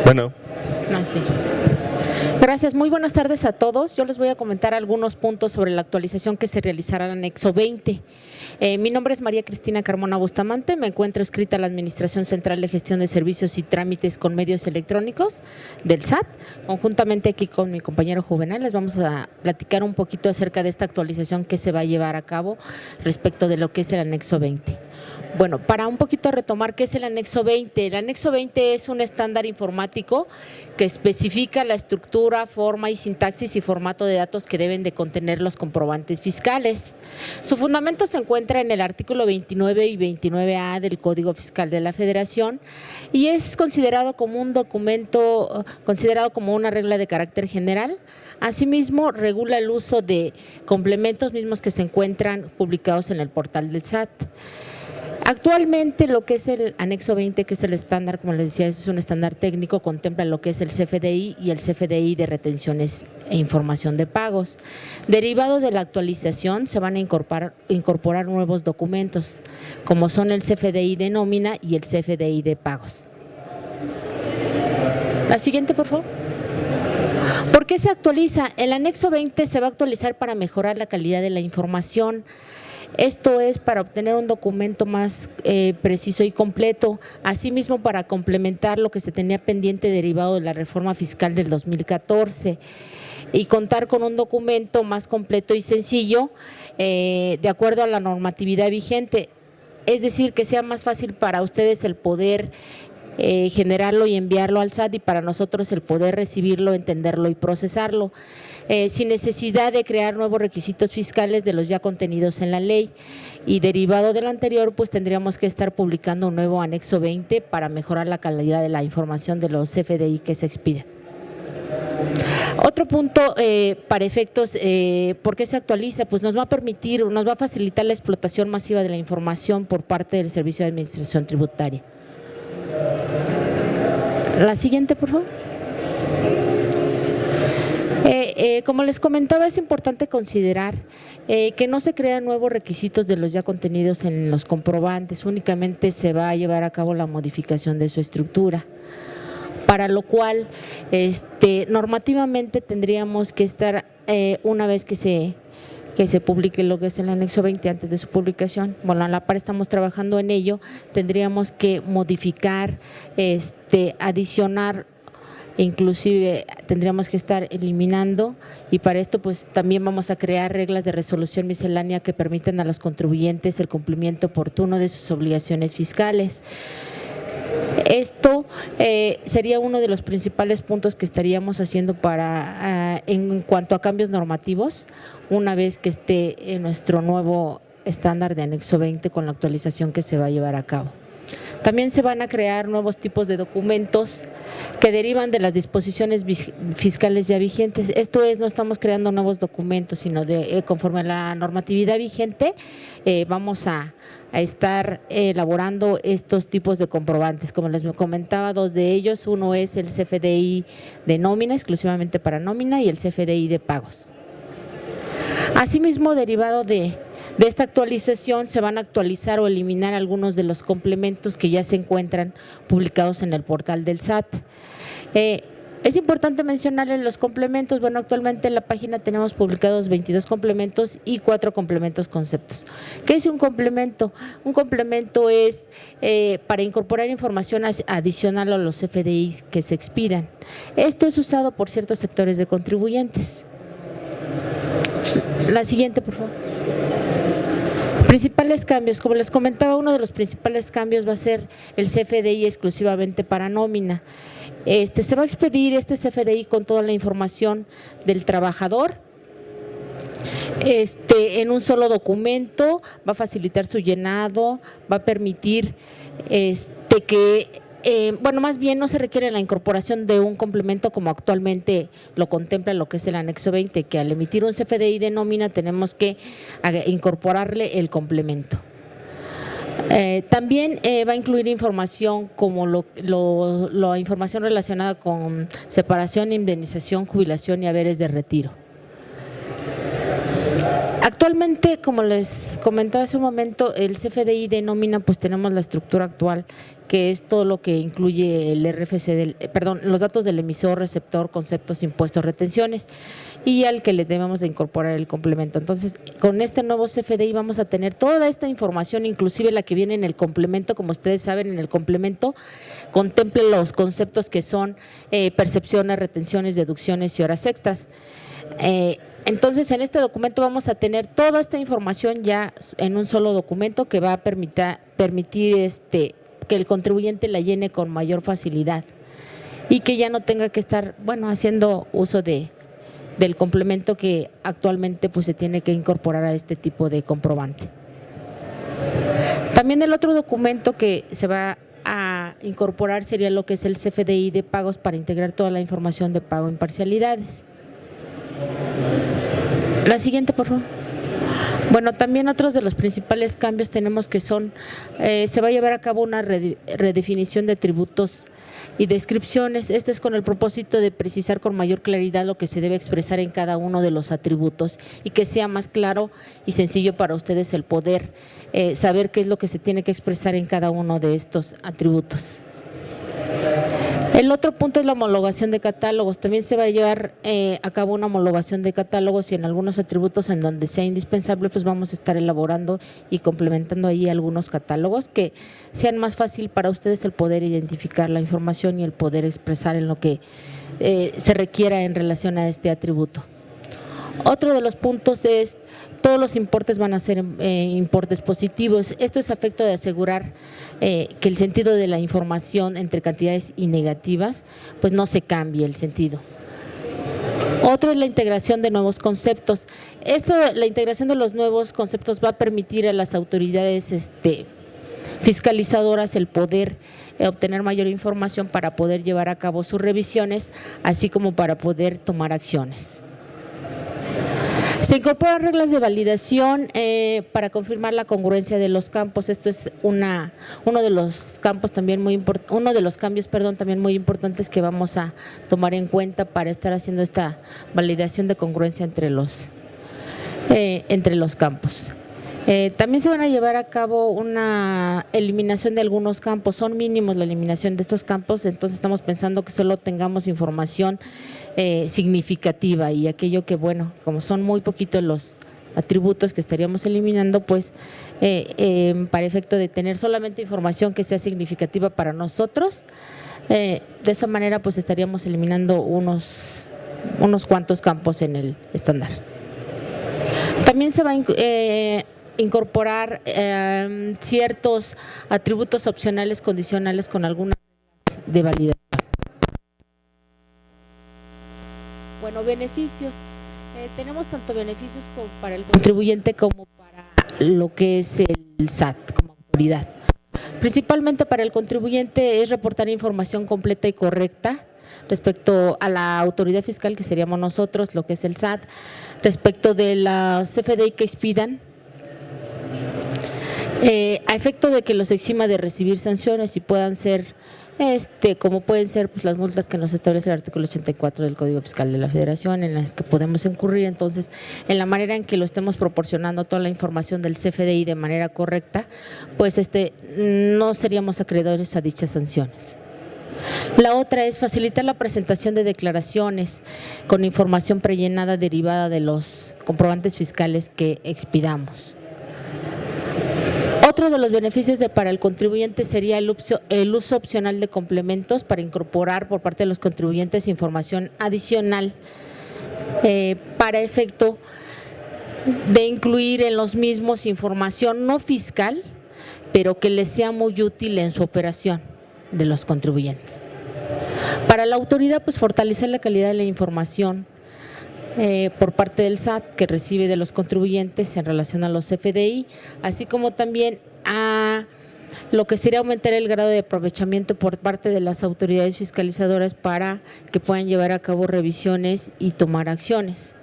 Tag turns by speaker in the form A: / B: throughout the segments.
A: Bueno.
B: Sí. Gracias, muy buenas tardes a todos. Yo les voy a comentar algunos puntos sobre la actualización que se realizará en el anexo 20. Mi nombre es María Cristina Carmona Bustamante, me encuentro inscrita en la Administración Central de Gestión de Servicios y Trámites con Medios Electrónicos del SAT. Conjuntamente aquí con mi compañero Juvenal les vamos a platicar un poquito acerca de esta actualización que se va a llevar a cabo respecto de lo que es el anexo 20. Bueno, para un poquito retomar, ¿qué es el anexo 20? El anexo 20 es un estándar informático que especifica la estructura, forma y sintaxis y formato de datos que deben de contener los comprobantes fiscales. Su fundamento se encuentra en el artículo 29 y 29A del Código Fiscal de la Federación y es considerado como un documento, considerado como una regla de carácter general. Asimismo, regula el uso de complementos mismos que se encuentran publicados en el portal del SAT. Actualmente lo que es el anexo 20, que es el estándar, como les decía, es un estándar técnico, contempla lo que es el CFDI y el CFDI de retenciones e información de pagos. Derivado de la actualización se van a incorporar nuevos documentos, como son el CFDI de nómina y el CFDI de pagos. La siguiente, por favor. ¿Por qué se actualiza? El anexo 20 se va a actualizar para mejorar la calidad de la información. Esto es para obtener un documento más preciso y completo, asimismo para complementar lo que se tenía pendiente derivado de la reforma fiscal del 2014 y contar con un documento más completo y sencillo de acuerdo a la normatividad vigente, es decir, que sea más fácil para ustedes el poder generarlo y enviarlo al SAT y para nosotros el poder recibirlo, entenderlo y procesarlo. Sin necesidad de crear nuevos requisitos fiscales de los ya contenidos en la ley y derivado de lo anterior, pues tendríamos que estar publicando un nuevo anexo 20 para mejorar la calidad de la información de los CFDI que se expiden. Otro punto para efectos, ¿por qué se actualiza? Pues nos va a permitir, nos va a facilitar la explotación masiva de la información por parte del Servicio de Administración Tributaria. La siguiente, por favor. Como les comentaba, es importante considerar que no se crean nuevos requisitos de los ya contenidos en los comprobantes, únicamente se va a llevar a cabo la modificación de su estructura, para lo cual normativamente tendríamos que estar, una vez que se publique lo que es el anexo 20 antes de su publicación, bueno, a la par estamos trabajando en ello, tendríamos que modificar, adicionar, inclusive tendríamos que estar eliminando y para esto pues también vamos a crear reglas de resolución miscelánea que permitan a los contribuyentes el cumplimiento oportuno de sus obligaciones fiscales. Esto sería uno de los principales puntos que estaríamos haciendo para en cuanto a cambios normativos, una vez que esté en nuestro nuevo estándar de anexo 20 con la actualización que se va a llevar a cabo. También se van a crear nuevos tipos de documentos que derivan de las disposiciones fiscales ya vigentes. Esto es, no estamos creando nuevos documentos, sino conforme a la normatividad vigente, vamos a estar elaborando estos tipos de comprobantes. Como les comentaba, dos de ellos, uno es el CFDI de nómina, exclusivamente para nómina, y el CFDI de pagos. Asimismo, derivado de esta actualización, se van a actualizar o eliminar algunos de los complementos que ya se encuentran publicados en el portal del SAT. Es importante mencionarles los complementos. Bueno, actualmente en la página tenemos publicados 22 complementos y 4 complementos conceptos. ¿Qué es un complemento? Un complemento es para incorporar información adicional a los CFDIs que se expidan. Esto es usado por ciertos sectores de contribuyentes. La siguiente, por favor. Principales cambios, como les comentaba, uno de los principales cambios va a ser el CFDI exclusivamente para nómina. Se va a expedir este CFDI con toda la información del trabajador en un solo documento, va a facilitar su llenado, va a permitir que bueno, más bien no se requiere la incorporación de un complemento como actualmente lo contempla lo que es el anexo 20, que al emitir un CFDI de nómina tenemos que incorporarle el complemento. También va a incluir información como la información relacionada con separación, indemnización, jubilación y haberes de retiro. Actualmente, como les comentaba hace un momento, el CFDI de nómina, pues tenemos la estructura actual, que es todo lo que incluye el RFC, los datos del emisor, receptor, conceptos, impuestos, retenciones, y al que le debemos de incorporar el complemento. Entonces, con este nuevo CFDI vamos a tener toda esta información, inclusive la que viene en el complemento. Como ustedes saben, en el complemento contempla los conceptos que son percepciones, retenciones, deducciones y horas extras. Entonces, en este documento vamos a tener toda esta información ya en un solo documento que va a permitir que el contribuyente la llene con mayor facilidad y que ya no tenga que estar, haciendo uso del complemento que actualmente pues se tiene que incorporar a este tipo de comprobante. También el otro documento que se va a incorporar sería lo que es el CFDI de pagos para integrar toda la información de pago en parcialidades. La siguiente, por favor. Bueno, también otros de los principales cambios tenemos que son, se va a llevar a cabo una redefinición de tributos y descripciones. Esto es con el propósito de precisar con mayor claridad lo que se debe expresar en cada uno de los atributos y que sea más claro y sencillo para ustedes el poder saber qué es lo que se tiene que expresar en cada uno de estos atributos. El otro punto es la homologación de catálogos. También se va a llevar a cabo una homologación de catálogos y en algunos atributos en donde sea indispensable, pues vamos a estar elaborando y complementando ahí algunos catálogos que sean más fácil para ustedes el poder identificar la información y el poder expresar en lo que se requiera en relación a este atributo. Otro de los puntos es todos los importes van a ser importes positivos. Esto es a efecto de asegurar que el sentido de la información entre cantidades y negativas, pues no se cambie el sentido. Otro es la integración de nuevos conceptos. La integración de los nuevos conceptos va a permitir a las autoridades fiscalizadoras el poder obtener mayor información para poder llevar a cabo sus revisiones, así como para poder tomar acciones. Se incorporan reglas de validación para confirmar la congruencia de los campos. Esto es uno de los campos también uno de los cambios, también muy importantes que vamos a tomar en cuenta para estar haciendo esta validación de congruencia entre los campos. También se van a llevar a cabo una eliminación de algunos campos. Son mínimos la eliminación de estos campos, entonces estamos pensando que solo tengamos información significativa y aquello que, como son muy poquitos los atributos que estaríamos eliminando, pues para efecto de tener solamente información que sea significativa para nosotros, de esa manera pues estaríamos eliminando unos cuantos campos en el estándar. También se va a incorporar ciertos atributos opcionales condicionales con algunas reglas de validación. Bueno, beneficios. Tenemos tanto beneficios para el contribuyente como para lo que es el SAT como autoridad. Principalmente para el contribuyente es reportar información completa y correcta respecto a la autoridad fiscal, que seríamos nosotros, lo que es el SAT, respecto de la CFDI que expidan, a efecto de que los exima de recibir sanciones y puedan ser, como pueden ser pues, las multas que nos establece el artículo 84 del Código Fiscal de la Federación, en las que podemos incurrir. Entonces, en la manera en que lo estemos proporcionando toda la información del CFDI de manera correcta, pues no seríamos acreedores a dichas sanciones. La otra es facilitar la presentación de declaraciones con información prellenada derivada de los comprobantes fiscales que expidamos. Otro de los beneficios para el contribuyente sería el uso opcional de complementos para incorporar por parte de los contribuyentes información adicional para efecto de incluir en los mismos información no fiscal, pero que les sea muy útil en su operación de los contribuyentes. Para la autoridad, pues fortalecer la calidad de la información por parte del SAT que recibe de los contribuyentes en relación a los CFDI, así como también a lo que sería aumentar el grado de aprovechamiento por parte de las autoridades fiscalizadoras para que puedan llevar a cabo revisiones y tomar acciones.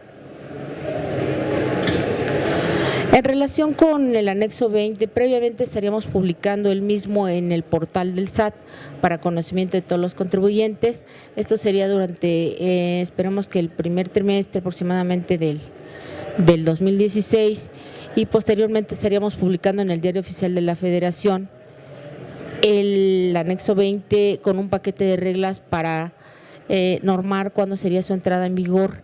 B: En relación con el anexo 20, previamente estaríamos publicando el mismo en el portal del SAT para conocimiento de todos los contribuyentes. Esto sería durante, esperemos que el primer trimestre aproximadamente del del 2016 y posteriormente estaríamos publicando en el Diario Oficial de la Federación el anexo 20 con un paquete de reglas para normar cuándo sería su entrada en vigor,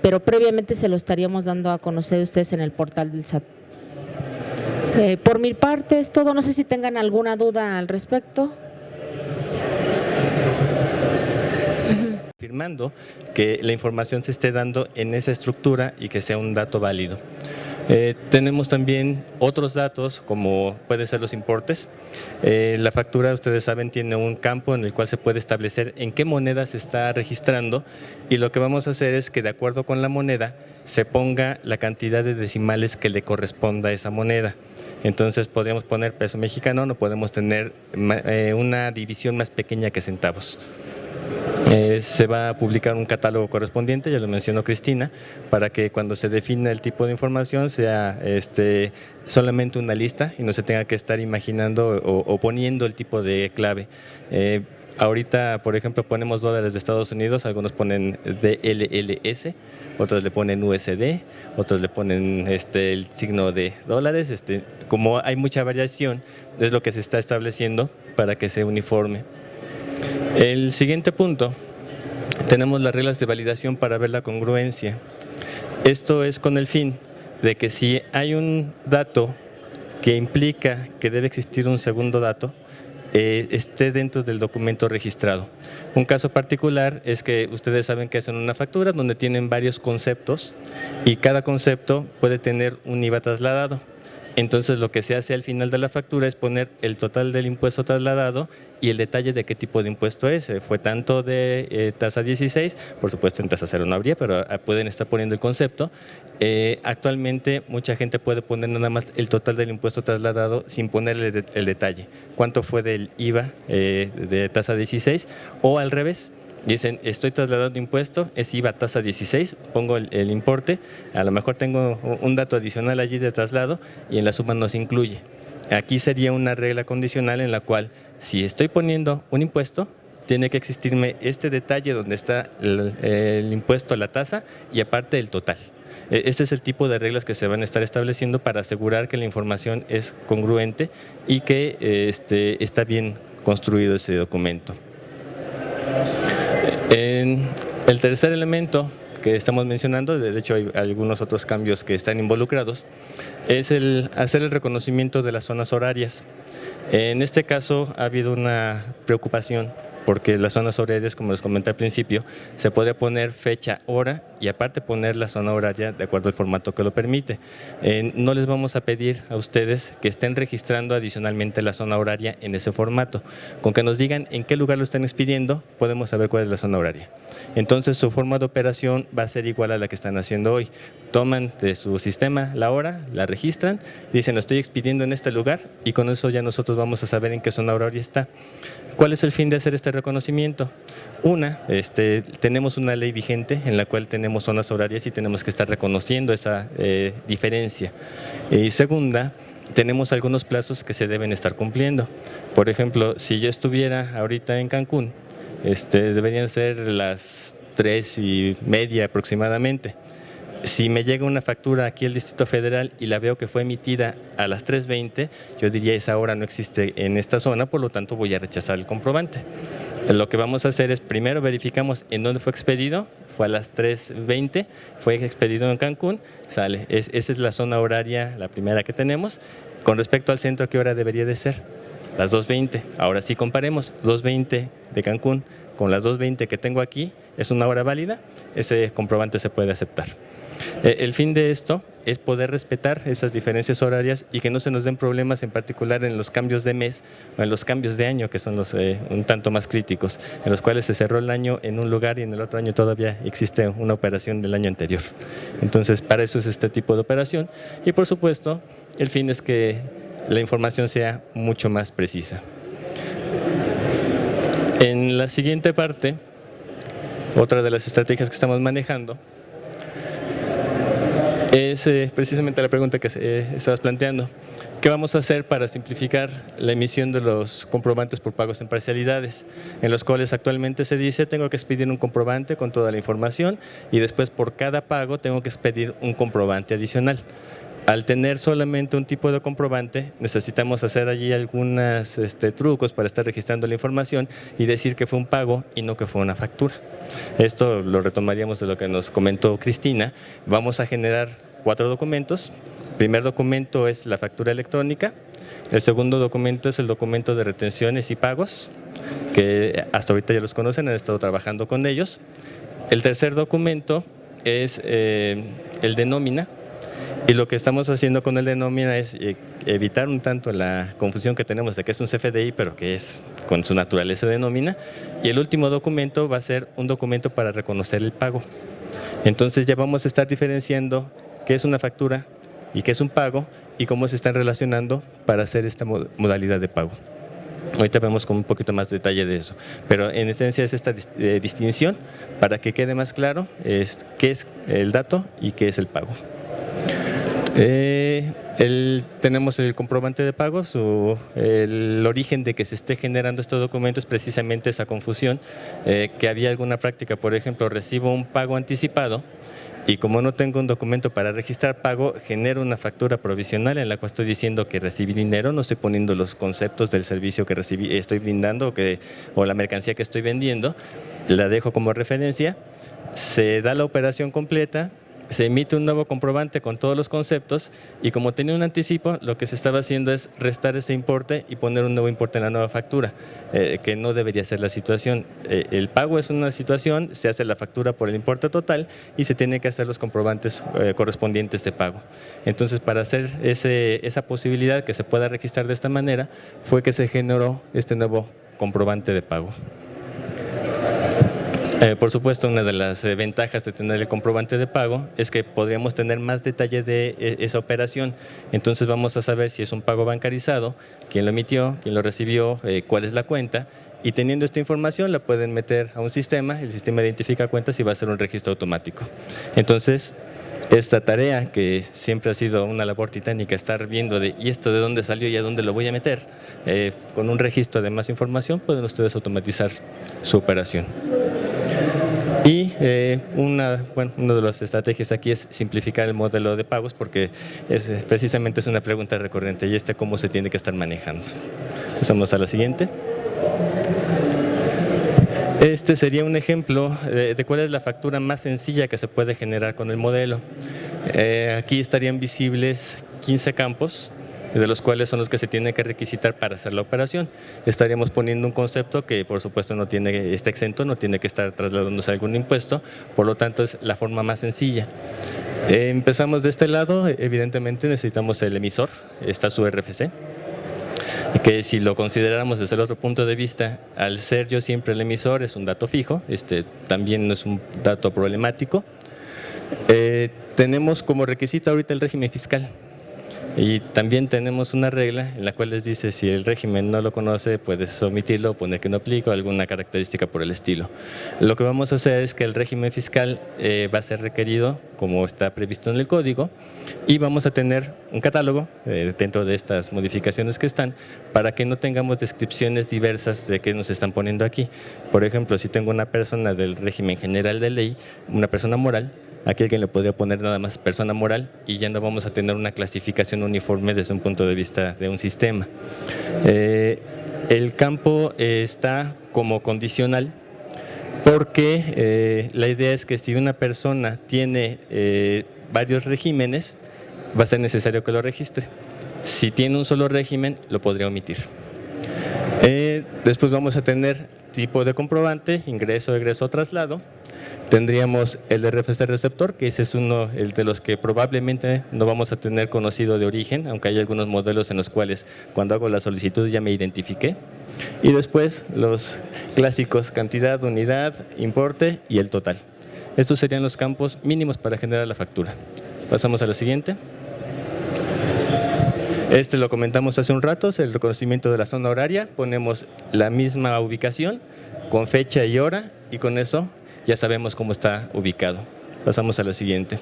B: pero previamente se lo estaríamos dando a conocer a ustedes en el portal del SAT. Por mi parte es todo, no sé si tengan alguna duda al respecto.
A: Afirmando que la información se esté dando en esa estructura y que sea un dato válido. Tenemos también otros datos como pueden ser los importes. La factura, ustedes saben, tiene un campo en el cual se puede establecer en qué moneda se está registrando y lo que vamos a hacer es que de acuerdo con la moneda se ponga la cantidad de decimales que le corresponda a esa moneda. Entonces podríamos poner peso mexicano, no podemos tener una división más pequeña que centavos. Se va a publicar un catálogo correspondiente, ya lo mencionó Cristina, para que cuando se defina el tipo de información sea solamente una lista y no se tenga que estar imaginando o poniendo el tipo de clave. Ahorita, por ejemplo, ponemos dólares de Estados Unidos, algunos ponen DLLS, otros le ponen USD, otros le ponen el signo de dólares. Como hay mucha variación, es lo que se está estableciendo para que sea uniforme. El siguiente punto, tenemos las reglas de validación para ver la congruencia. Esto es con el fin de que si hay un dato que implica que debe existir un segundo dato, esté dentro del documento registrado. Un caso particular es que ustedes saben que hacen una factura donde tienen varios conceptos y cada concepto puede tener un IVA trasladado. Entonces lo que se hace al final de la factura es poner el total del impuesto trasladado y el detalle de qué tipo de impuesto es. Fue tanto de tasa 16, por supuesto en tasa 0 no habría, pero pueden estar poniendo el concepto. Actualmente mucha gente puede poner nada más el total del impuesto trasladado sin ponerle el detalle. ¿Cuánto fue del IVA de tasa 16? O al revés. Dicen, estoy trasladando impuesto, es IVA tasa 16, pongo el importe, a lo mejor tengo un dato adicional allí de traslado y en la suma no se incluye. Aquí sería una regla condicional en la cual si estoy poniendo un impuesto, tiene que existirme este detalle donde está el impuesto a la tasa y aparte el total. Este es el tipo de reglas que se van a estar estableciendo para asegurar que la información es congruente y que está bien construido ese documento. El tercer elemento que estamos mencionando, de hecho hay algunos otros cambios que están involucrados, es el hacer el reconocimiento de las zonas horarias. En este caso ha habido una preocupación porque las zonas horarias, como les comenté al principio, se podría poner fecha, hora y aparte poner la zona horaria de acuerdo al formato que lo permite. No les vamos a pedir a ustedes que estén registrando adicionalmente la zona horaria en ese formato. Con que nos digan en qué lugar lo están expidiendo, podemos saber cuál es la zona horaria. Entonces su forma de operación va a ser igual a la que están haciendo hoy. Toman de su sistema la hora, la registran, dicen lo estoy expidiendo en este lugar y con eso ya nosotros vamos a saber en qué zona horaria está. ¿Cuál es el fin de hacer este reconocimiento? Tenemos una ley vigente en la cual tenemos zonas horarias y tenemos que estar reconociendo esa diferencia. Y segunda, tenemos algunos plazos que se deben estar cumpliendo. Por ejemplo, si yo estuviera ahorita en Cancún, deberían ser las 3:30 aproximadamente. Si me llega una factura aquí al Distrito Federal y la veo que fue emitida a las 3:20, yo diría esa hora no existe en esta zona, por lo tanto voy a rechazar el comprobante. Lo que vamos a hacer es primero verificamos en dónde fue expedido, fue a las 3:20, fue expedido en Cancún, sale. Esa es la zona horaria, la primera que tenemos. Con respecto al centro, ¿qué hora debería de ser? Las 2:20. Ahora sí comparemos 2:20 de Cancún con las 2:20 que tengo aquí, ¿es una hora válida? Ese comprobante se puede aceptar. El fin de esto es poder respetar esas diferencias horarias y que no se nos den problemas, en particular en los cambios de mes o en los cambios de año, que son los un tanto más críticos, en los cuales se cerró el año en un lugar y en el otro año todavía existe una operación del año anterior. Entonces, para eso es este tipo de operación y, por supuesto, el fin es que la información sea mucho más precisa. En la siguiente parte, otra de las estrategias que estamos manejando es precisamente la pregunta que estabas planteando. ¿Qué vamos a hacer para simplificar la emisión de los comprobantes por pagos en parcialidades? En los cuales actualmente se dice tengo que expedir un comprobante con toda la información y después por cada pago tengo que expedir un comprobante adicional. Al tener solamente un tipo de comprobante, necesitamos hacer allí algunos trucos para estar registrando la información y decir que fue un pago y no que fue una factura. Esto lo retomaríamos de lo que nos comentó Cristina. Vamos a generar 4 documentos. El primer documento es la factura electrónica. El segundo documento es el documento de retenciones y pagos, que hasta ahorita ya los conocen, han estado trabajando con ellos. El tercer documento es el de nómina. Y lo que estamos haciendo con el de nómina es evitar un tanto la confusión que tenemos de que es un CFDI, pero que es con su naturaleza de nómina. Y el último documento va a ser un documento para reconocer el pago. Entonces ya vamos a estar diferenciando qué es una factura y qué es un pago y cómo se están relacionando para hacer esta modalidad de pago. Ahorita vemos con un poquito más detalle de eso, pero en esencia es esta distinción para que quede más claro qué es el dato y qué es el pago. Tenemos el comprobante de pago, el origen de que se esté generando estos documentos es precisamente esa confusión, que había alguna práctica, por ejemplo, recibo un pago anticipado y como no tengo un documento para registrar pago, genero una factura provisional en la cual estoy diciendo que recibí dinero, no estoy poniendo los conceptos del servicio que estoy brindando o la mercancía que estoy vendiendo, la dejo como referencia, se da la operación completa, se emite un nuevo comprobante con todos los conceptos y como tenía un anticipo, lo que se estaba haciendo es restar ese importe y poner un nuevo importe en la nueva factura, que no debería ser la situación. El pago es una situación, se hace la factura por el importe total y se tienen que hacer los comprobantes correspondientes de pago. Entonces, para hacer esa posibilidad que se pueda registrar de esta manera, fue que se generó este nuevo comprobante de pago. Por supuesto, una de las ventajas de tener el comprobante de pago es que podríamos tener más detalle de esa operación. Entonces vamos a saber si es un pago bancarizado, quién lo emitió, quién lo recibió, cuál es la cuenta. Y teniendo esta información la pueden meter a un sistema, el sistema identifica cuentas y va a hacer un registro automático. Entonces, esta tarea que siempre ha sido una labor titánica, estar viendo ¿y esto de dónde salió y a dónde lo voy a meter? Con un registro de más información pueden ustedes automatizar su operación. Y una de las estrategias aquí es simplificar el modelo de pagos porque precisamente es una pregunta recurrente y cómo se tiene que estar manejando. Pasamos a la siguiente. Este sería un ejemplo de cuál es la factura más sencilla que se puede generar con el modelo. Aquí estarían visibles 15 campos, de los cuales son los que se tienen que requisitar para hacer la operación. Estaríamos poniendo un concepto que por supuesto está exento, no tiene que estar trasladándose a algún impuesto, por lo tanto es la forma más sencilla. Empezamos de este lado, evidentemente necesitamos el emisor, está su RFC, que si lo consideráramos desde el otro punto de vista, al ser yo siempre el emisor es un dato fijo, también no es un dato problemático. Tenemos como requisito ahorita el régimen fiscal. Y también tenemos una regla en la cual les dice si el régimen no lo conoce, puedes omitirlo, poner que no aplica o alguna característica por el estilo. Lo que vamos a hacer es que el régimen fiscal va a ser requerido como está previsto en el código y vamos a tener un catálogo dentro de estas modificaciones que están para que no tengamos descripciones diversas de qué nos están poniendo aquí. Por ejemplo, si tengo una persona del régimen general de ley, una persona moral, aquí alguien le podría poner nada más persona moral y ya no vamos a tener una clasificación uniforme desde un punto de vista de un sistema. El campo está como condicional porque la idea es que si una persona tiene varios regímenes, va a ser necesario que lo registre. Si tiene un solo régimen, lo podría omitir. Después vamos a tener tipo de comprobante, ingreso, egreso o traslado. Tendríamos el RFC receptor, que ese es el de los que probablemente no vamos a tener conocido de origen, aunque hay algunos modelos en los cuales cuando hago la solicitud ya me identifiqué. Y después los clásicos cantidad, unidad, importe y el total. Estos serían los campos mínimos para generar la factura. Pasamos a la siguiente. Lo comentamos hace un rato, es el reconocimiento de la zona horaria. Ponemos la misma ubicación con fecha y hora y con eso ya sabemos cómo está ubicado. Pasamos a la siguiente.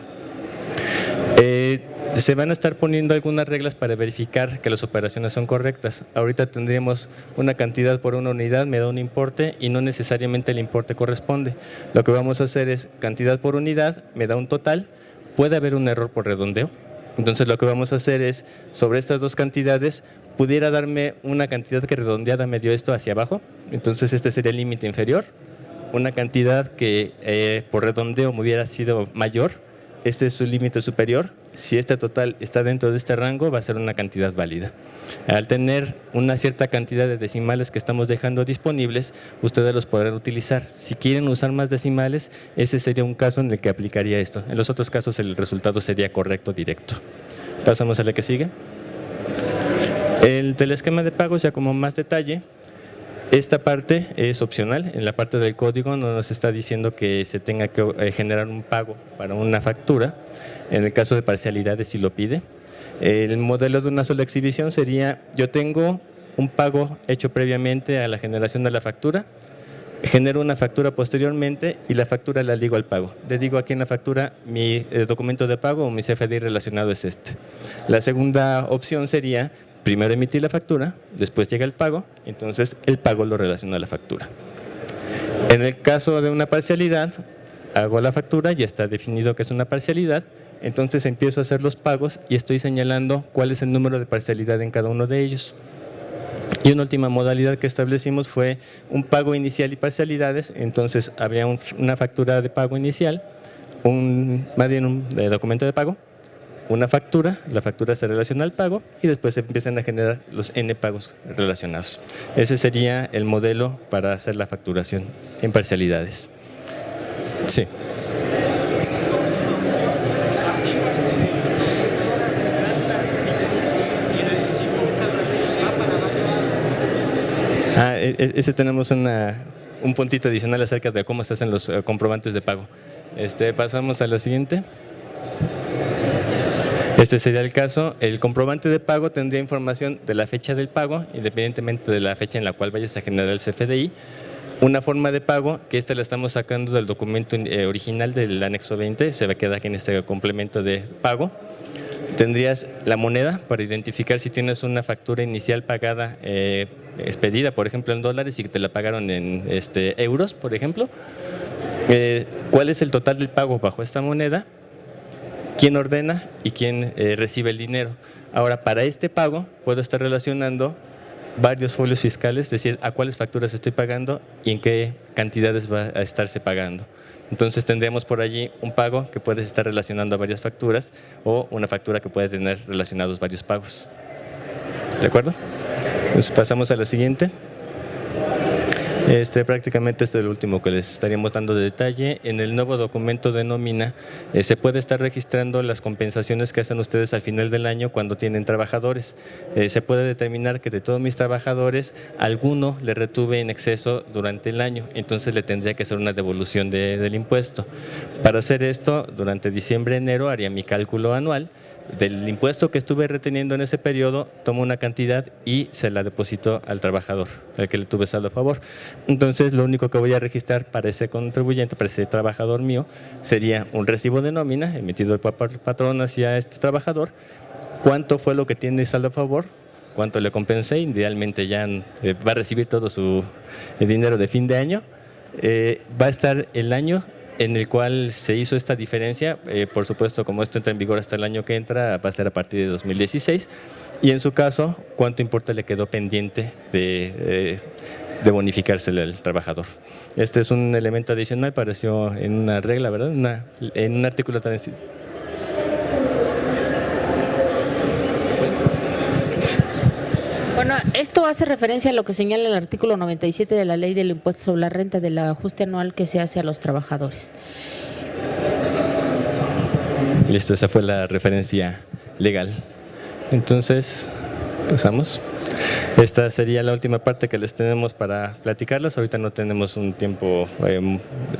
A: Se van a estar poniendo algunas reglas para verificar que las operaciones son correctas. Ahorita tendríamos una cantidad por una unidad, me da un importe y no necesariamente el importe corresponde. Lo que vamos a hacer es cantidad por unidad, me da un total, puede haber un error por redondeo. Entonces lo que vamos a hacer es, sobre estas dos cantidades, pudiera darme una cantidad que redondeada me dio esto hacia abajo, entonces este sería el límite inferior. Una cantidad que por redondeo me hubiera sido mayor, este es su límite superior. Si este total está dentro de este rango, va a ser una cantidad válida. Al tener una cierta cantidad de decimales que estamos dejando disponibles, ustedes los podrán utilizar. Si quieren usar más decimales, ese sería un caso en el que aplicaría esto. En los otros casos, el resultado sería correcto directo. Pasamos a la que sigue. El telesquema de pagos, ya como más detalle. Esta parte es opcional, en la parte del código no nos está diciendo que se tenga que generar un pago para una factura, en el caso de parcialidades sí lo pide. El modelo de una sola exhibición sería, yo tengo un pago hecho previamente a la generación de la factura, genero una factura posteriormente y la factura la ligo al pago. Le digo aquí en la factura mi documento de pago o mi CFDI relacionado es este. La segunda opción sería, primero emitir la factura, después llega el pago, entonces el pago lo relaciona a la factura. En el caso de una parcialidad, hago la factura, ya está definido que es una parcialidad, entonces empiezo a hacer los pagos y estoy señalando cuál es el número de parcialidad en cada uno de ellos. Y una última modalidad que establecimos fue un pago inicial y parcialidades, entonces habría una factura de pago inicial, más bien un documento de pago, una factura, la factura se relaciona al pago y después se empiezan a generar los N pagos relacionados. Ese sería el modelo para hacer la facturación en parcialidades. Sí. Ese tenemos un puntito adicional acerca de cómo se hacen los comprobantes de pago. Pasamos a la siguiente. Este sería el caso. El comprobante de pago tendría información de la fecha del pago, independientemente de la fecha en la cual vayas a generar el CFDI. Una forma de pago, que esta la estamos sacando del documento original del anexo 20, se va a quedar aquí en este complemento de pago. Tendrías la moneda para identificar si tienes una factura inicial pagada, expedida, por ejemplo, en dólares y que te la pagaron en euros, por ejemplo. ¿Cuál es el total del pago bajo esta moneda? ¿Quién ordena y quién recibe el dinero? Ahora, para este pago puedo estar relacionando varios folios fiscales, es decir, a cuáles facturas estoy pagando y en qué cantidades va a estarse pagando. Entonces tendremos por allí un pago que puedes estar relacionando a varias facturas o una factura que puede tener relacionados varios pagos. ¿De acuerdo? Entonces pasamos a la siguiente. Prácticamente este es el último que les estaríamos dando de detalle. En el nuevo documento de nómina se puede estar registrando las compensaciones que hacen ustedes al final del año cuando tienen trabajadores. Se puede determinar que de todos mis trabajadores, alguno le retuve en exceso durante el año, entonces le tendría que hacer una devolución del impuesto. Para hacer esto, durante diciembre-enero haría mi cálculo anual del impuesto que estuve reteniendo en ese periodo, tomo una cantidad y se la deposito al trabajador, al que le tuve saldo a favor. Entonces, lo único que voy a registrar para ese contribuyente, para ese trabajador mío, sería un recibo de nómina emitido por el patrón hacia este trabajador, cuánto fue lo que tiene saldo a favor, cuánto le compensé, idealmente ya va a recibir todo su dinero de fin de año, va a estar el año en el cual se hizo esta diferencia, por supuesto, como esto entra en vigor hasta el año que entra, va a ser a partir de 2016, y en su caso, cuánto importe le quedó pendiente de bonificársele al trabajador. Este es un elemento adicional, apareció en una regla, ¿verdad? En un artículo tan...
B: Bueno, esto hace referencia a lo que señala el artículo 97 de la Ley del Impuesto sobre la Renta, del ajuste anual que se hace a los trabajadores.
A: Listo, esa fue la referencia legal. Entonces, pasamos. Esta sería la última parte que les tenemos para platicarlas. Ahorita no tenemos un tiempo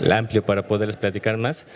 A: amplio para poderles platicar más.